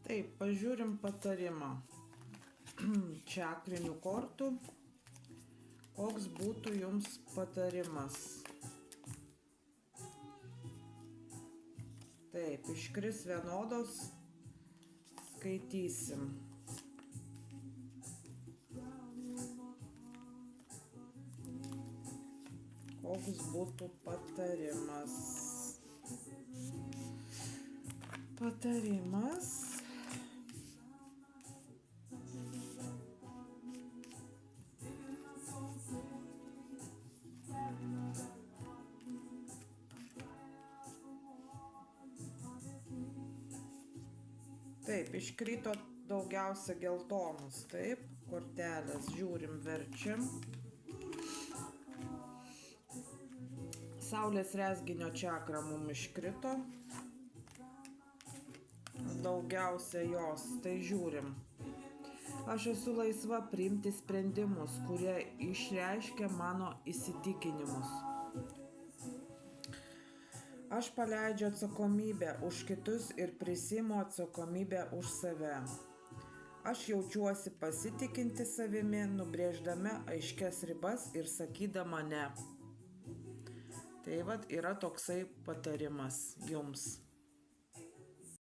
Taip, pažiūrim patarimą čakrinių kortų. Koks būtų jums patarimas? Taip, iškris vienodos, skaitysim. Koks būtų patarimas? Patarimas. Taip, iškrito daugiausia geltonus, taip, kortelės, žiūrim, verčiam. Saulės rezginio čakra mums iškrito. Daugiausia jos, tai žiūrim. Aš esu laisva priimti sprendimus, kurie išreiškia mano įsitikinimus. Aš paleidžiu atsakomybę už kitus ir prisiimu atsakomybę už save. Aš jaučiuosi pasitikinti savimi, nubrėždama aiškias ribas ir sakydama ne. Tai vat yra toksai patarimas jums.